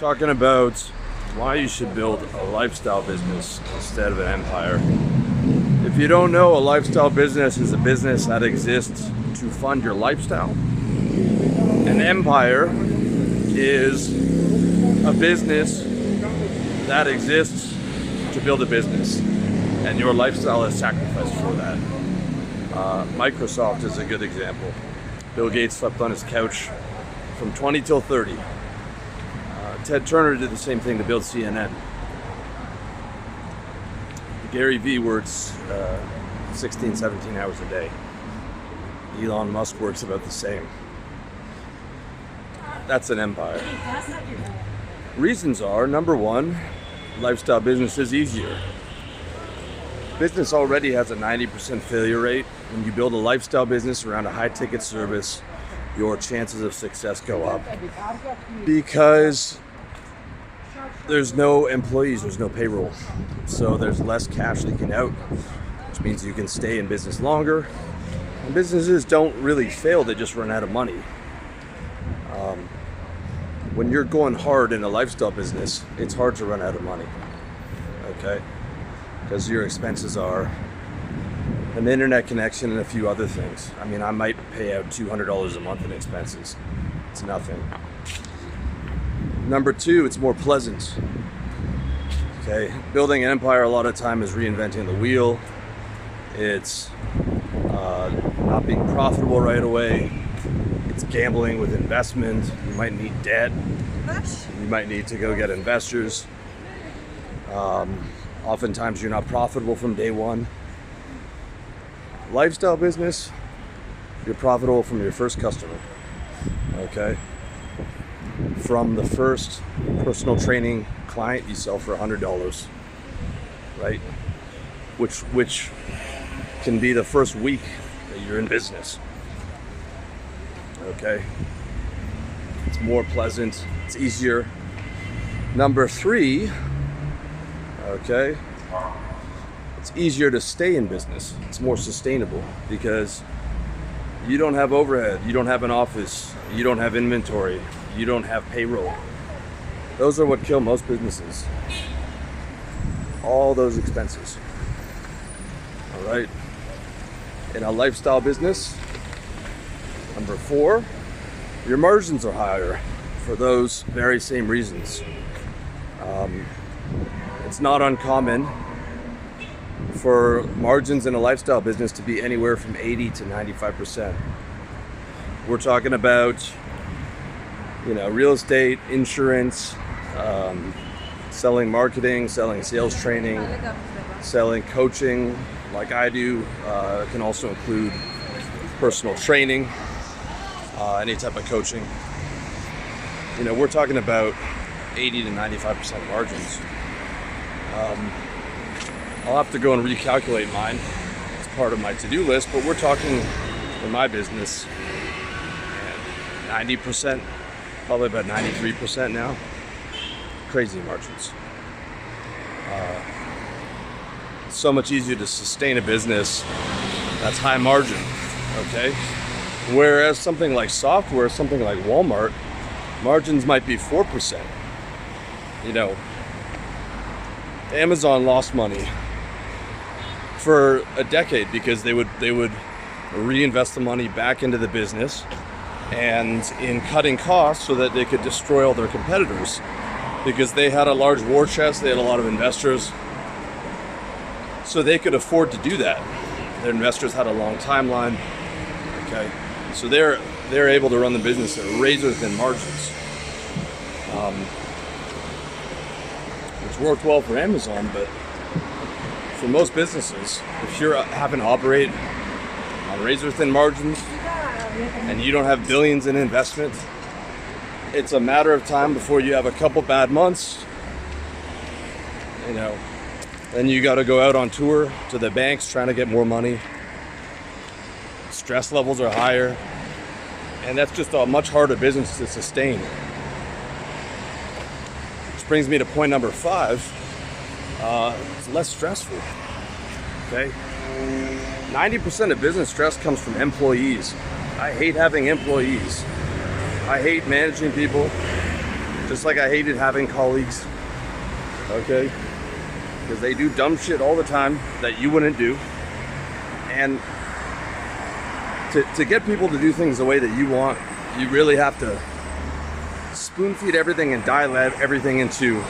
Talking about why you should build a lifestyle business instead of an empire. If you don't know, a lifestyle business is a business that exists to fund your lifestyle. An empire is a business that exists to build a business, and your lifestyle is sacrificed for that. Microsoft is a good example. Bill Gates slept on his couch from 20 till 30. Ted Turner did the same thing to build CNN. Gary Vee works 16, 17 hours a day. Elon Musk works about the same. That's an empire. Reasons are, number one, lifestyle business is easier. Business already has a 90% failure rate. When you build a lifestyle business around a high-ticket service, your chances of success go up because there's no employees, there's no payroll. So there's less cash leaking out, which means you can stay in business longer. And businesses don't really fail, they just run out of money. When you're going hard in a lifestyle business, it's hard to run out of money, okay? Because your expenses are an internet connection and a few other things. I mean, I might pay out $200 a month in expenses. It's nothing. Number two, it's more pleasant. Okay, building an empire a lot of time is reinventing the wheel. It's not being profitable right away. It's gambling with investment. You might need debt. You might need to go get investors. Oftentimes you're not profitable from day one. Lifestyle business, you're profitable from your first customer. Okay? From the first personal training client you sell for $100, right? Which can be the first week that you're in business. Okay? It's more pleasant, it's easier. Number three, okay, it's easier to stay in business. It's more sustainable because you don't have overhead, you don't have an office, you don't have inventory, you don't have payroll. Those are what kill most businesses. All those expenses. All right. In a lifestyle business, number four, your margins are higher for those very same reasons. It's not uncommon for margins in a lifestyle business to be anywhere from 80 to 95%. We're talking about, real estate, insurance, selling marketing, selling sales training, selling coaching, like I do. It can also include personal training, any type of coaching. We're talking about 80 to 95% margins. I'll have to go and recalculate mine. It's part of my to-do list, but we're talking in my business 90%, probably about 93% now. Crazy margins. It's so much easier to sustain a business that's high margin, okay? Whereas something like software, something like Walmart, margins might be 4%. Amazon lost money for a decade because they would reinvest the money back into the business and in cutting costs so that they could destroy all their competitors because they had a large war chest, they had a lot of investors, so they could afford to do that. Their investors had a long timeline, okay? So they're able to run the business at razor thin margins. It's worked well for Amazon, but for most businesses, if you're having to operate on razor thin margins and you don't have billions in investment, it's a matter of time before you have a couple bad months. Then you got to go out on tour to the banks trying to get more money. Stress levels are higher, and that's just a much harder business to sustain. Which brings me to point number 5. It's less stressful. Okay? 90% of business stress comes from employees. I hate having employees. I hate managing people. Just like I hated having colleagues, okay? Because they do dumb shit all the time that you wouldn't do. And to get people to do things the way that you want, you really have to spoon feed everything and dial everything into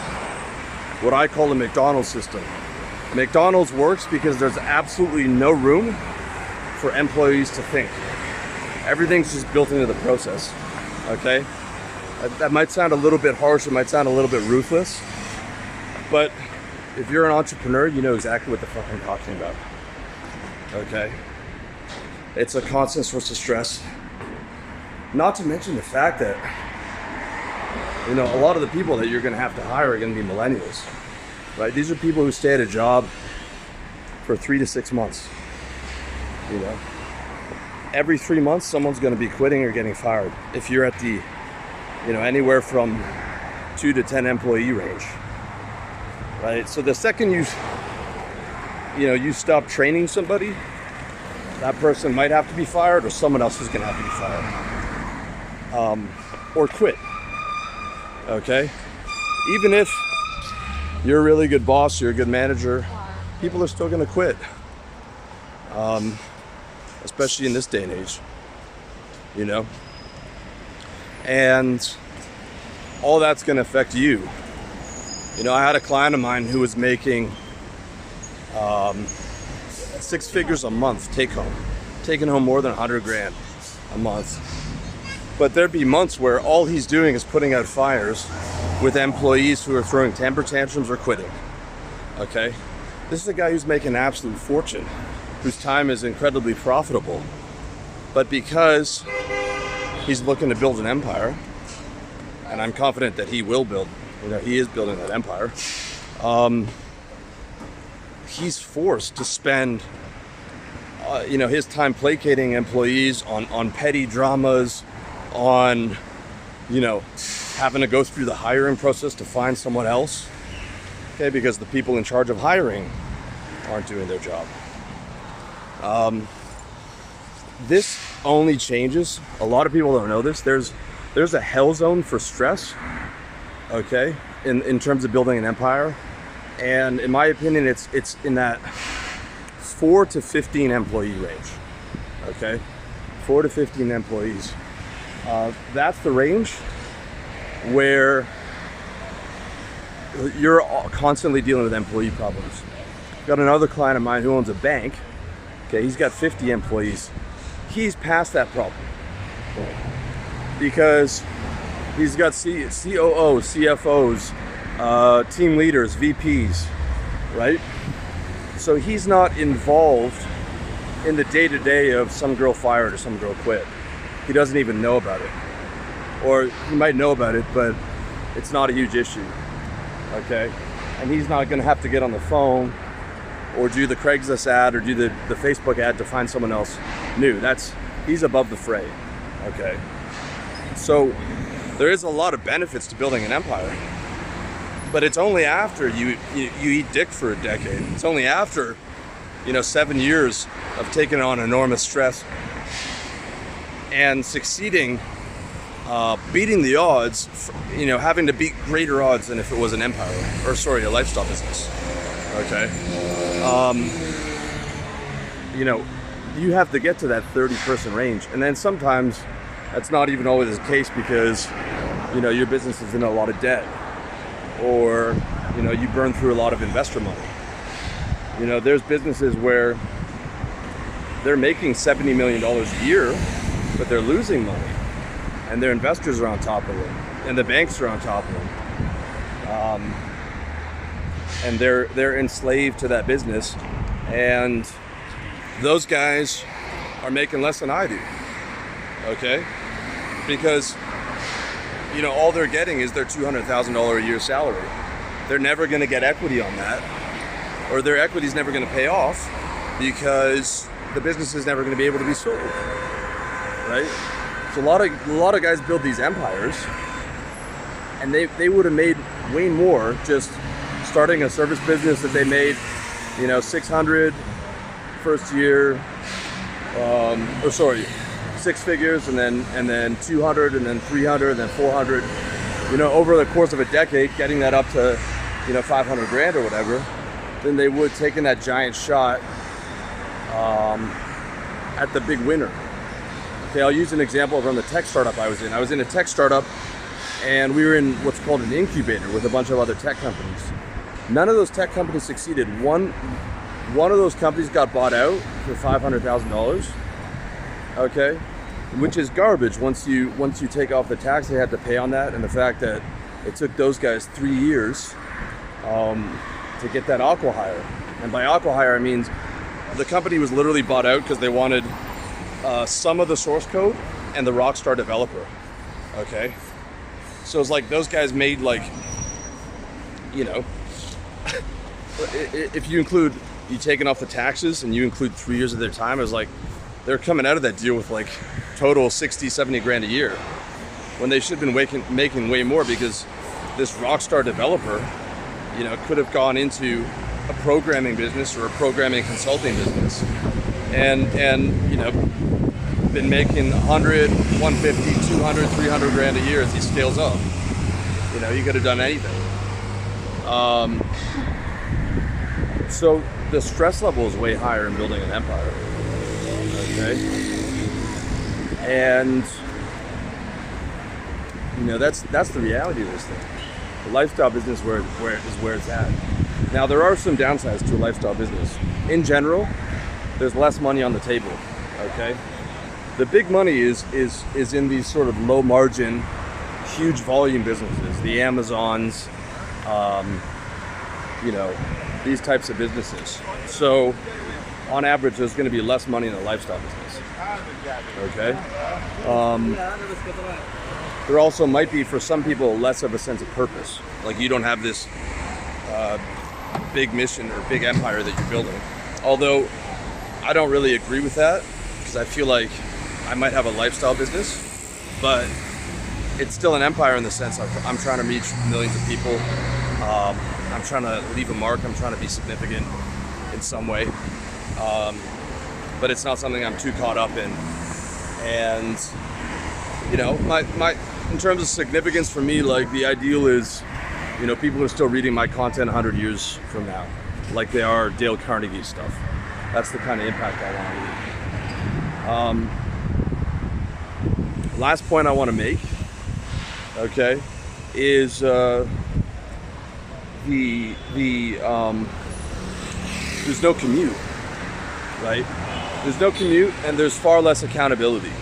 what I call the McDonald's system. McDonald's works because there's absolutely no room for employees to think. Everything's just built into the process, okay? That might sound a little bit harsh, it might sound a little bit ruthless, but if you're an entrepreneur, you know exactly what the fuck I'm talking about, okay? It's a constant source of stress. Not to mention the fact that, you know, a lot of the people that you're gonna have to hire are gonna be millennials, right? These are people who stay at a job for 3 to 6 months, you know? Every 3 months, someone's gonna be quitting or getting fired. If you're at the, you know, anywhere from 2 to 10 employee range, right? So the second you stop training somebody, that person might have to be fired, or someone else is gonna have to be fired, or quit, okay? Even if you're a really good boss, you're a good manager, people are still gonna quit, especially in this day and age, you know? And all that's gonna affect you. You know, I had a client of mine who was making 6 figures a month taking home more than 100 grand a month. But there'd be months where all he's doing is putting out fires with employees who are throwing temper tantrums or quitting, okay? This is a guy who's making an absolute fortune, whose time is incredibly profitable. But because he's looking to build an empire, and I'm confident that he will build, you know, he is building that empire, he's forced to spend you know, his time placating employees on petty dramas, on, you know, having to go through the hiring process to find someone else, okay, because the people in charge of hiring aren't doing their job. This only changes, a lot of people don't know this, there's a hell zone for stress, okay, in terms of building an empire. And in my opinion, it's in that 4 to 15 employee range, okay? 4 to 15 employees. That's the range where you're constantly dealing with employee problems. Got another client of mine who owns a bank, okay? He's got 50 employees. He's past that problem because he's got COOs, CFOs, team leaders, VPs, right? So he's not involved in the day-to-day of some girl fired or some girl quit. He doesn't even know about it. Or he might know about it, but it's not a huge issue, okay? And he's not gonna have to get on the phone or do the Craigslist ad or do the Facebook ad to find someone else new. He's above the fray, okay? So there is a lot of benefits to building an empire. But it's only after you eat dick for a decade. It's only after, you know, 7 years of taking on enormous stress and succeeding, beating the odds, you know, having to beat greater odds than if it was an empire, a lifestyle business, okay? You know, you have to get to that 30-person range. And then sometimes that's not even always the case because, you know, your business is in a lot of debt, or, you know, you burn through a lot of investor money. You know, there's businesses where they're making $70 million a year, but they're losing money, and their investors are on top of them, and the banks are on top of them, and they're enslaved to that business, and those guys are making less than I do, okay? Because, you know, all they're getting is their $200,000 a year salary. They're never gonna get equity on that, or their equity's never gonna pay off because the business is never gonna be able to be sold, right? So a lot of guys build these empires, and they would have made way more just starting a service business that they made, you know, 600 first year, 6 figures, and then 200, and then 300, and then 400, over the course of a decade, getting that up to, 500 grand or whatever, than they would taking that giant shot at the big winner. Okay, I'll use an example from the tech startup I was in. I was in a tech startup, and we were in what's called an incubator with a bunch of other tech companies. None of those tech companies succeeded. One of those companies got bought out for $500,000. Okay, which is garbage once you take off the tax they had to pay on that, and the fact that it took those guys 3 years to get that acqui-hire. And by acqui-hire, I means the company was literally bought out because they wanted some of the source code and the Rockstar developer. Okay, so it's like those guys made if you taking off the taxes and you include 3 years of their time, it was like they're coming out of that deal with total 60, 70 grand a year, when they should have been making way more, because this Rockstar developer, could have gone into a programming business or a programming consulting business and been making 100, 150, 200, 300 grand a year as he scales up. You could have done anything. So the stress level is way higher in building an empire. Okay, and that's the reality of this thing. The lifestyle business is where it's at. Now there are some downsides to a lifestyle business. In general, there's less money on the table. Okay, the big money is in these sort of low margin, huge volume businesses, the Amazons, these types of businesses. So on average, there's going to be less money in a lifestyle business. Okay. There also might be, for some people, less of a sense of purpose. Like you don't have this big mission or big empire that you're building. Although I don't really agree with that, because I feel like I might have a lifestyle business, but it's still an empire in the sense I'm trying to reach millions of people. I'm trying to leave a mark. I'm trying to be significant in some way. But it's not something I'm too caught up in. And my in terms of significance for me, the ideal is, people are still reading my content 100 years from now, like they are Dale Carnegie stuff. That's the kind of impact I want to leave. Last point I want to make, okay, is there's no commute, right? There's no commute, and there's far less accountability.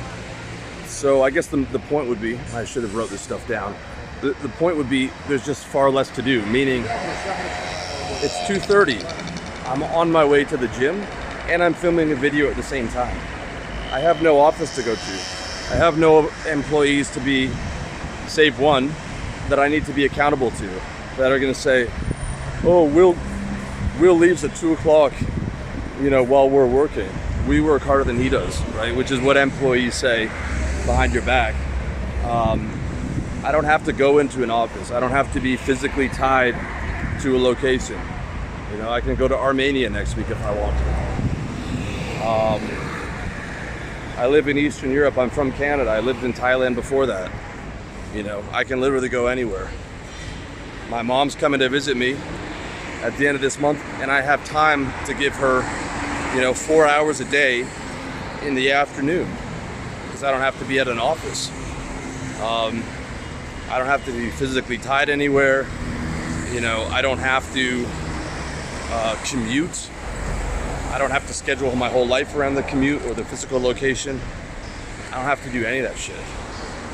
So I guess the point would be, I should have wrote this stuff down. The point would be, there's just far less to do, meaning it's 2:30. I'm on my way to the gym, and I'm filming a video at the same time. I have no office to go to. I have no employees to be, save one, that I need to be accountable to, that are going to say, oh, Will leaves at 2 o'clock, while we're working. We work harder than he does, right? Which is what employees say behind your back. I don't have to go into an office. I don't have to be physically tied to a location. I can go to Armenia next week if I want to. I live in Eastern Europe. I'm from Canada. I lived in Thailand before that. I can literally go anywhere. My mom's coming to visit me at the end of this month, and I have time to give her, 4 hours a day in the afternoon, because I don't have to be at an office. I don't have to be physically tied anywhere. I don't have to commute. I don't have to schedule my whole life around the commute or the physical location. I don't have to do any of that shit.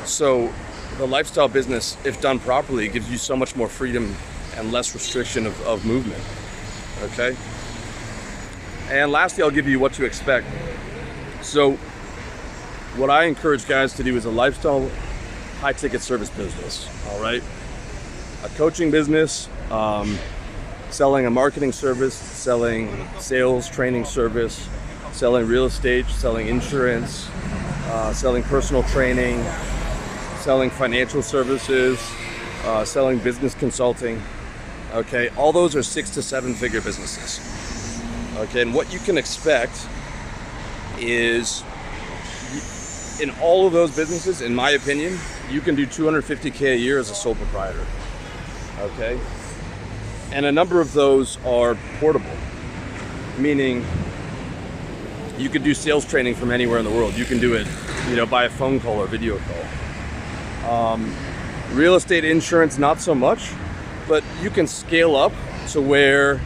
So the lifestyle business, if done properly, gives you so much more freedom and less restriction of movement. Okay? And lastly, I'll give you what to expect. So what I encourage guys to do is a lifestyle high-ticket service business, all right? A coaching business, selling a marketing service, selling sales training service, selling real estate, selling insurance, selling personal training, selling financial services, selling business consulting, okay? All those are 6 to 7 figure businesses, okay? And what you can expect is, in all of those businesses, in my opinion, you can do 250K a year as a sole proprietor. Okay? And a number of those are portable, meaning you can do sales training from anywhere in the world. You can do it, by a phone call or video call. Real estate insurance, not so much, but you can scale up to where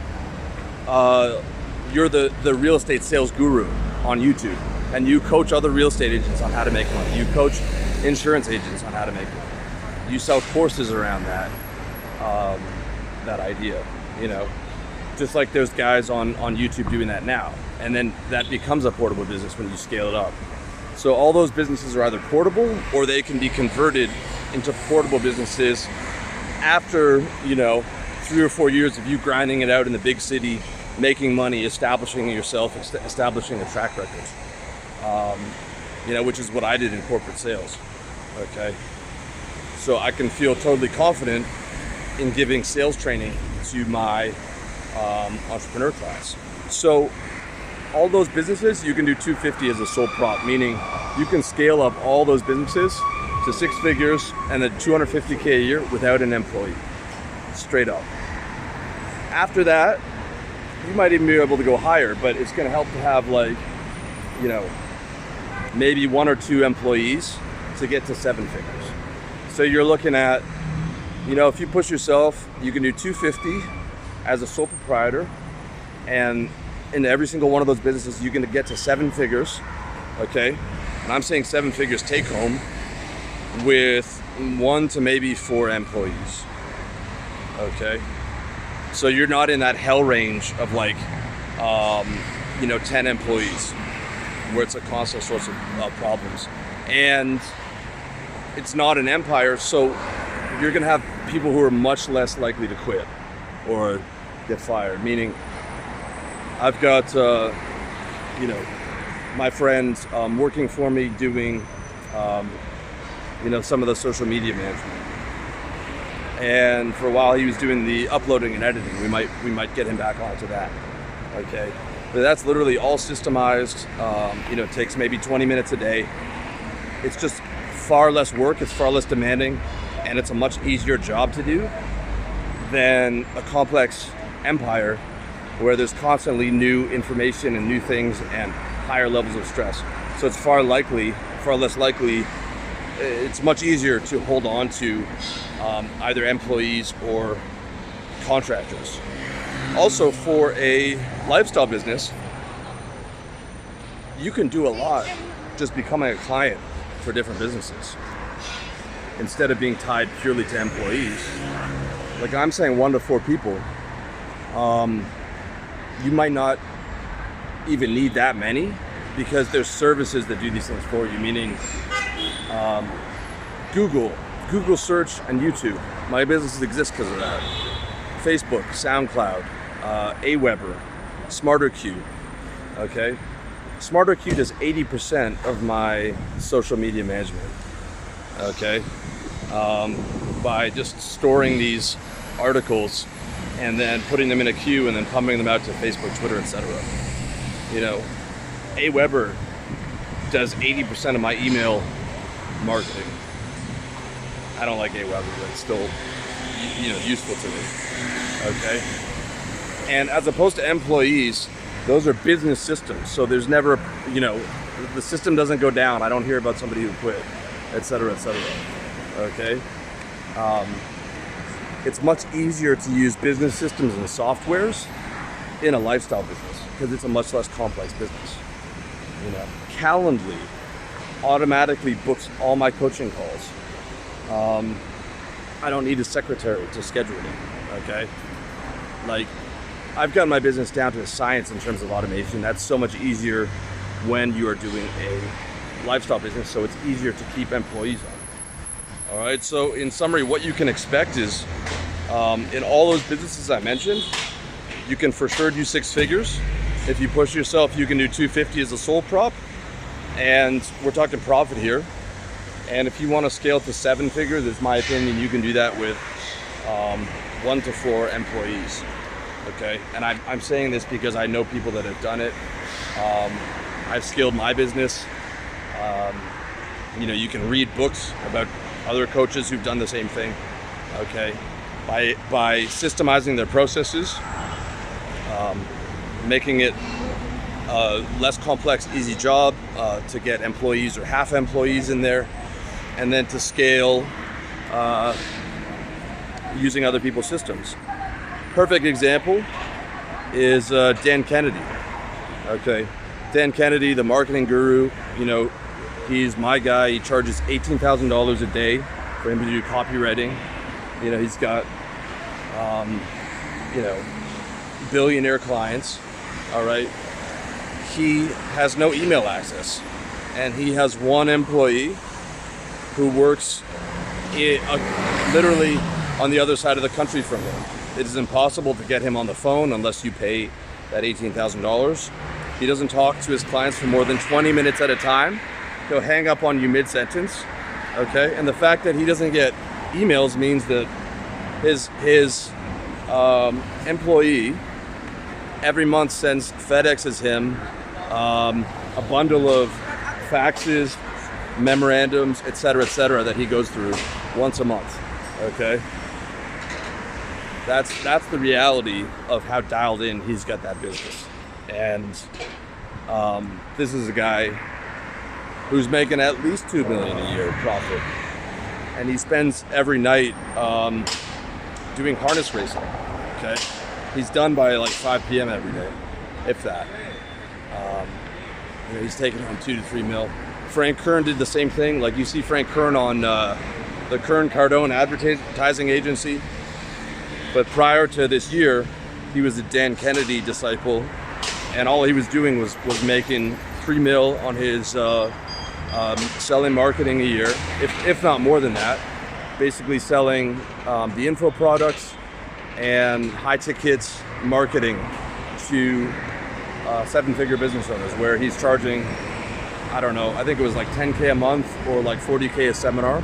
you're the real estate sales guru on YouTube, and you coach other real estate agents on how to make money. You coach insurance agents on how to make money. You sell courses around that idea, just like there's guys on YouTube doing that now. And then that becomes a portable business when you scale it up. So all those businesses are either portable or they can be converted into portable businesses after, 3 or 4 years of you grinding it out in the big city, making money, establishing yourself, establishing a track record, which is what I did in corporate sales. Okay. So I can feel totally confident in giving sales training to my entrepreneur class. So all those businesses, you can do 250 as a sole prop, meaning you can scale up all those businesses to 6 figures and then 250K a year without an employee, straight up. After that, you might even be able to go higher, but it's going to help to have maybe 1 or 2 employees to get to 7 figures. So you're looking at, if you push yourself, you can do 250 as a sole proprietor, and in every single one of those businesses, you're going to get to 7 figures, okay? And I'm saying 7 figures take home with 1 to maybe 4 employees, okay? So you're not in that hell range of 10 employees where it's a constant source of problems. And it's not an empire, so you're going to have people who are much less likely to quit or get fired, meaning I've got, my friends working for me doing, some of the social media management. And for a while he was doing the uploading and editing. We might get him back onto that, okay? But that's literally all systemized. It takes maybe 20 minutes a day. It's just far less work, it's far less demanding, and it's a much easier job to do than a complex empire where there's constantly new information and new things and higher levels of stress. So it's far less likely, it's much easier to hold on to either employees or contractors. Also, for a lifestyle business, you can do a lot just becoming a client for different businesses instead of being tied purely to employees. Like I'm saying 1 to 4 people, you might not even need that many because there's services that do these things for you, meaning Google search and YouTube. My businesses exist because of that. Facebook, SoundCloud, Aweber, SmarterQ, okay? SmarterQ does 80% of my social media management, okay? By just storing these articles and then putting them in a queue and then pumping them out to Facebook, Twitter, etc. Aweber does 80% of my email marketing. I don't like Aweber, but it's still, useful to me, okay? And as opposed to employees, those are business systems. So there's never, the system doesn't go down. I don't hear about somebody who quit, etc., okay? It's much easier to use business systems and softwares in a lifestyle business because it's a much less complex business. Calendly automatically books all my coaching calls. I don't need a secretary to schedule it, okay? I've gotten my business down to a science in terms of automation. That's so much easier when you are doing a lifestyle business, so it's easier to keep employees on. All right, so in summary, what you can expect is in all those businesses I mentioned, you can for sure do 6 figures. If you push yourself, you can do 250 as a sole prop, and we're talking profit here. And if you want to scale to 7 figures, it's my opinion, you can do that with 1 to 4 employees. Okay, and I'm saying this because I know people that have done it. I've scaled my business. You can read books about other coaches who've done the same thing. Okay, by systemizing their processes, making it a less complex, easy job to get employees or half employees in there, and then to scale using other people's systems. Perfect example is Dan Kennedy. Okay, Dan Kennedy, the marketing guru, you know, he's my guy. He charges $18,000 a day for him to do copywriting. You know, he's got, you know, billionaire clients. All right. He has no email access, and he has one employee who works literally on the other side of the country from him. It is impossible to get him on the phone unless you pay that $18,000. He doesn't talk to his clients for more than 20 minutes at a time. He'll hang up on you mid-sentence, okay? And the fact that he doesn't get emails means that his employee every month FedExes him a bundle of faxes, memorandums, etc., that he goes through once a month, okay? That's the reality of how dialed in he's got that business. And this is a guy who's making at least $2 million a year profit, and he spends every night doing harness racing. Okay, he's done by like 5 p.m. every day, if that. You know, he's taking home 2 to 3 mil. Frank Kern did the same thing. Like, you see Frank Kern on the Kern Cardone advertising agency. But prior to this year, he was a Dan Kennedy disciple, and all he was doing was making 3 mil on his selling marketing a year, if not more than that. Basically selling the info products and high tickets marketing to 7-figure business owners, where he's charging, I don't know, I think it was like $10K a month or like $40K a seminar.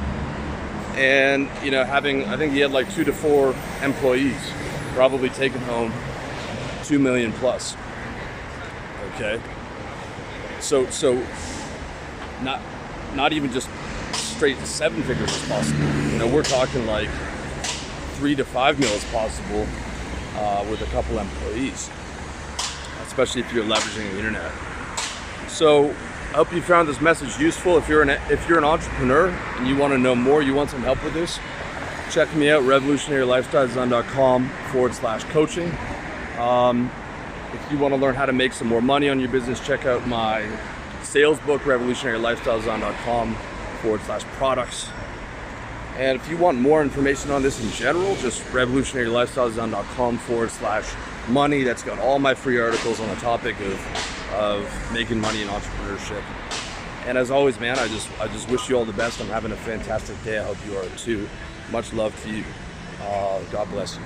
And, you know, I think he had like 2 to 4 employees, probably taking home $2 million plus. Okay. So not even just straight 7 figures is possible. You know, we're talking like 3 to 5 mil is possible with a couple employees, especially if you're leveraging the internet. So I hope you found this message useful. If you're an entrepreneur and you want to know more, you want some help with this, check me out, revolutionarylifestyledesign.com/coaching. If you want to learn how to make some more money on your business, check out my sales book, revolutionarylifestyledesign.com/products. And if you want more information on this in general, just revolutionarylifestyledesign.com/money. That's got all my free articles on the topic of making money in entrepreneurship. And as always, man, I just wish you all the best. I'm having a fantastic day. I hope you are too. Much love to you. God bless you.